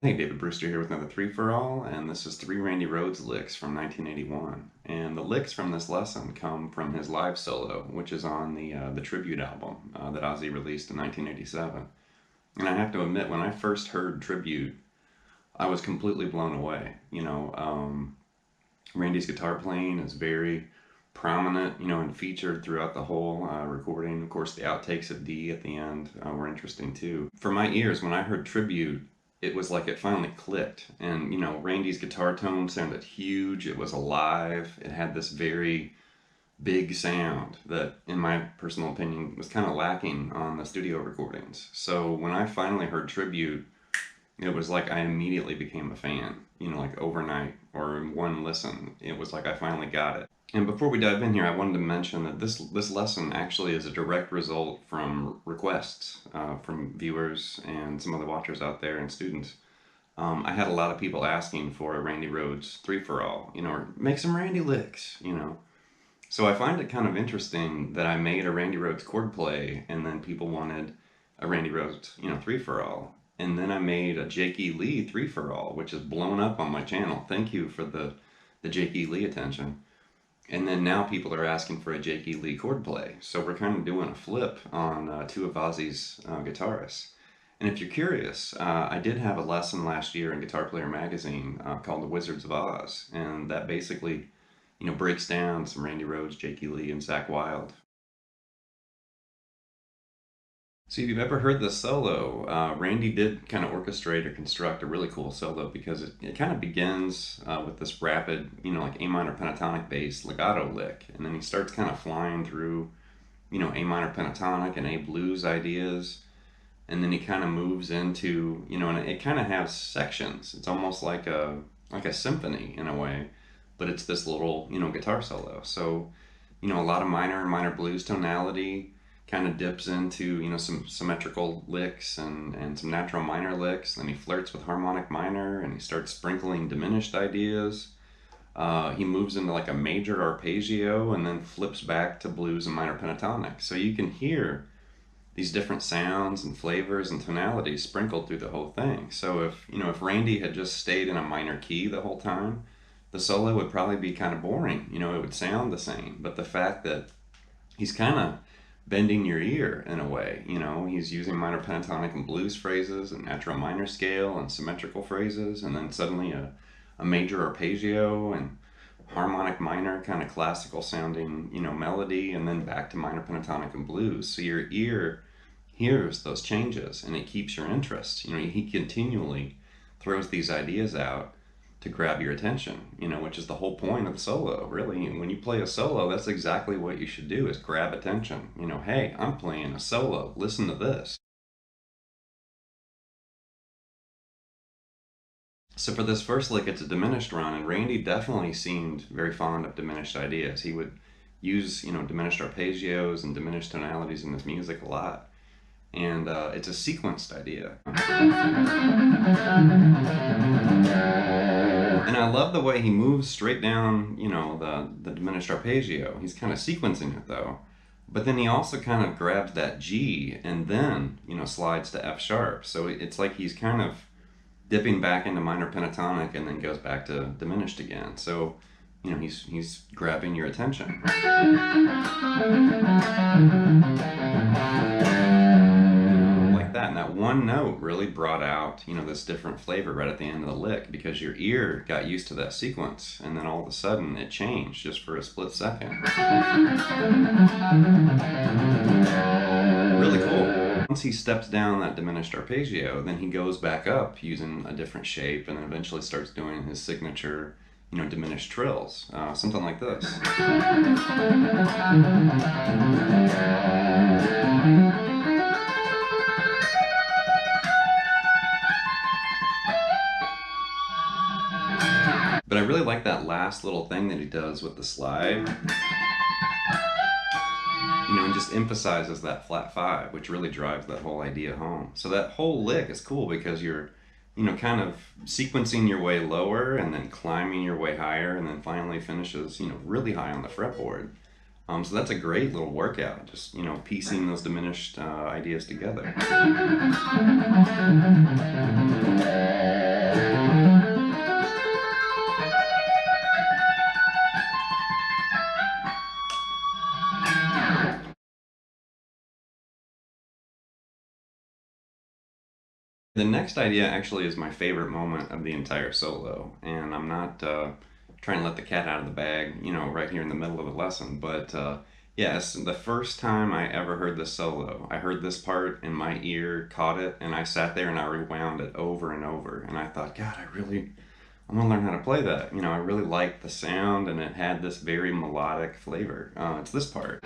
Hey, David Brewster here with another Three for All, and this is three Randy Rhoads licks from 1981. And the licks from this lesson come from his live solo, which is on the Tribute album that Ozzy released in 1987. And I have to admit, when I first heard Tribute, I was completely blown away. Randy's guitar playing is very prominent, and featured throughout the whole recording. Of course, the outtakes of D at the end were interesting too. For my ears, when I heard Tribute, it was like it finally clicked. And, Randy's guitar tone sounded huge. It was alive. It had this very big sound that, in my personal opinion, was kind of lacking on the studio recordings. So when I finally heard Tribute, it was like I immediately became a fan, like overnight or in one listen. It was like I finally got it. And before we dive in here, I wanted to mention that this lesson actually is a direct result from requests from viewers and some other watchers out there and students. I had a lot of people asking for a Randy Rhoads three for all, or make some Randy licks. So I find it kind of interesting that I made a Randy Rhoads chord play and then people wanted a Randy Rhoads, three for all. And then I made a Jake E. Lee three for all, which is blown up on my channel. Thank you for the Jake E. Lee attention. And then now people are asking for a Jake E. Lee chord play. So we're kind of doing a flip on two of Ozzy's guitarists. And if you're curious, I did have a lesson last year in Guitar Player magazine called The Wizards of Oz. And that basically, breaks down some Randy Rhoads, Jake E. Lee, and Zakk Wylde. So if you've ever heard the solo, Randy did kind of orchestrate or construct a really cool solo because it kind of begins with this rapid, like A minor pentatonic bass legato lick. And then he starts kind of flying through, A minor pentatonic and A blues ideas. And then he kind of moves into, and it kind of has sections. It's almost like a symphony in a way, but it's this little, guitar solo. So, a lot of minor and minor blues tonality, kind of dips into, some symmetrical licks and some natural minor licks. Then he flirts with harmonic minor and he starts sprinkling diminished ideas. He moves into like a major arpeggio and then flips back to blues and minor pentatonic. So you can hear these different sounds and flavors and tonalities sprinkled through the whole thing. So if Randy had just stayed in a minor key the whole time, the solo would probably be kind of boring. It would sound the same. But the fact that he's kind of bending your ear in a way, he's using minor pentatonic and blues phrases and natural minor scale and symmetrical phrases, and then suddenly a major arpeggio and harmonic minor kind of classical sounding, melody, and then back to minor pentatonic and blues. So your ear hears those changes and it keeps your interest. He continually throws these ideas out to grab your attention, which is the whole point of the solo, really. When you play a solo, that's exactly what you should do, is grab attention. Hey, I'm playing a solo, listen to this. So for this first lick, it's a diminished run, and Randy definitely seemed very fond of diminished ideas. He would use, diminished arpeggios and diminished tonalities in his music a lot. And it's a sequenced idea. And I love the way he moves straight down, the diminished arpeggio. He's kind of sequencing it though. But then he also kind of grabs that G and then, slides to F sharp. So it's like he's kind of dipping back into minor pentatonic and then goes back to diminished again. So, he's grabbing your attention. Like that. And that one note really brought out, this different flavor right at the end of the lick because your ear got used to that sequence and then all of a sudden it changed just for a split second. Really cool. Once he steps down that diminished arpeggio, then he goes back up using a different shape and then eventually starts doing his signature, diminished trills. Something like this. But I really like that last little thing that he does with the slide. And just emphasizes that flat five, which really drives that whole idea home. So that whole lick is cool because you're, kind of sequencing your way lower and then climbing your way higher and then finally finishes, really high on the fretboard. So that's a great little workout, just, piecing those diminished ideas together. The next idea actually is my favorite moment of the entire solo, and I'm not trying to let the cat out of the bag, right here in the middle of the lesson, but yes, the first time I ever heard this solo, I heard this part and my ear caught it, and I sat there and I rewound it over and over, and I thought, God, I want to learn how to play that. I really liked the sound, and it had this very melodic flavor. It's this part.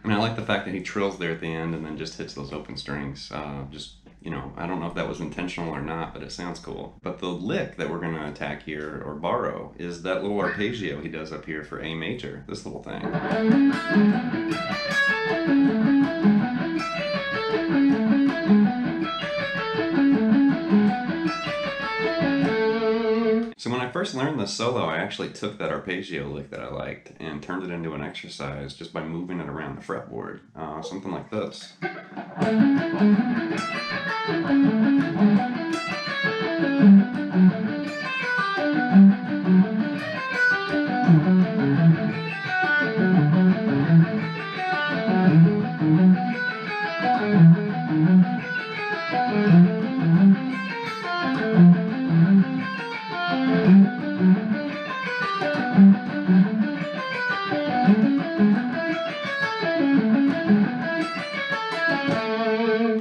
And I like the fact that he trills there at the end and then just hits those open strings. I don't know if that was intentional or not, but it sounds cool. But the lick that we're going to attack here, or borrow, is that little arpeggio he does up here for A major, this little thing. So when I first learned this solo, I actually took that arpeggio lick that I liked and turned it into an exercise just by moving it around the fretboard. Something like this.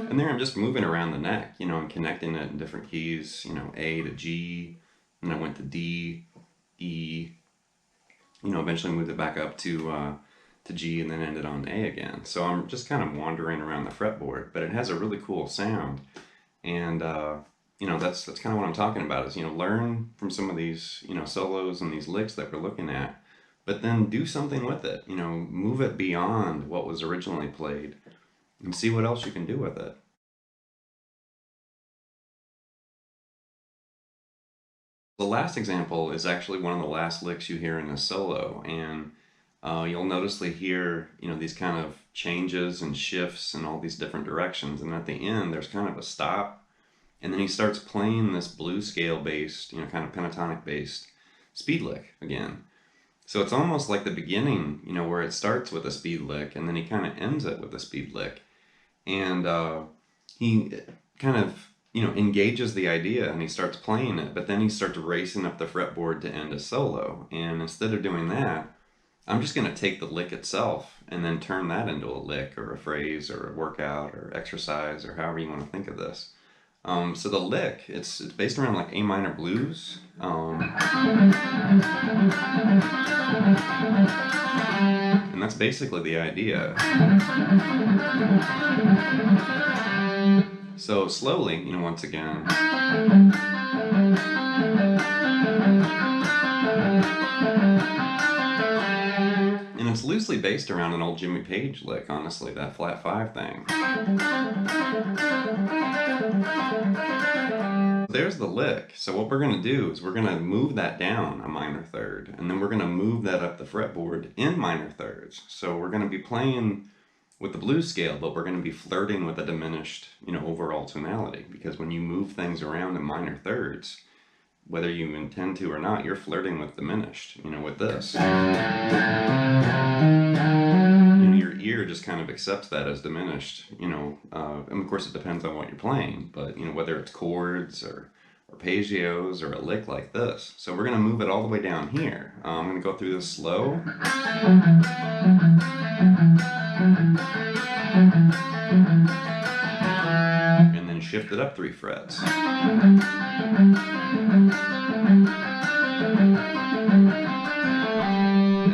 And there I'm just moving around the neck, and connecting it in different keys, A to G, and I went to D, E, eventually moved it back up to G, and then ended on A again. So I'm just kind of wandering around the fretboard, but it has a really cool sound. And, that's kind of what I'm talking about is, learn from some of these, solos and these licks that we're looking at, but then do something with it, move it beyond what was originally played and see what else you can do with it. The last example is actually one of the last licks you hear in the solo, and you'll notice they hear, these kind of changes and shifts in all these different directions, and at the end there's kind of a stop, and then he starts playing this blues scale based, kind of pentatonic based speed lick again. So it's almost like the beginning, where it starts with a speed lick, and then he kind of ends it with a speed lick, and he kind of engages the idea and he starts playing it, but then he starts racing up the fretboard to end a solo. And instead of doing that, I'm just going to take the lick itself and then turn that into a lick or a phrase or a workout or exercise or however you want to think of this. So the lick, it's based around like A minor blues. And that's basically the idea. So slowly, once again. And it's loosely based around an old Jimmy Page lick, honestly, that flat 5 thing. There's the lick. So what we're going to do is we're going to move that down a minor third, and then we're going to move that up the fretboard in minor thirds. So we're going to be playing with the blues scale, but we're going to be flirting with a diminished, overall tonality, because when you move things around in minor thirds, whether you intend to or not, you're flirting with diminished, with this. Your ear just kind of accepts that as diminished, and of course it depends on what you're playing, but, whether it's chords or arpeggios or a lick like this. So we're going to move it all the way down here. I'm going to go through this slow. And then shift it up 3 frets. And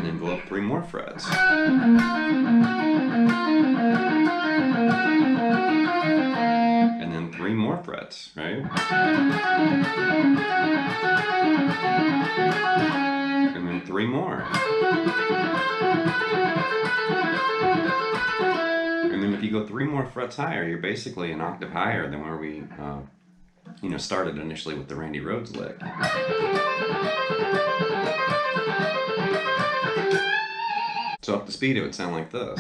then go up 3 more frets. And then 3 more frets, right? And then 3 more. And then if you go 3 more frets higher, you're basically an octave higher than where we, started initially with the Randy Rhoads lick. So up to speed, it would sound like this.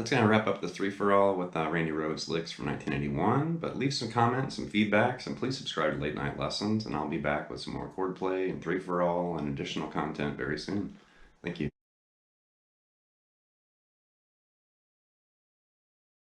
That's going to wrap up the three for all with Randy Rhoads licks from 1981. But leave some comments, some feedbacks, and please subscribe to Late Night Lessons. And I'll be back with some more chord play and three for all and additional content very soon. Thank you.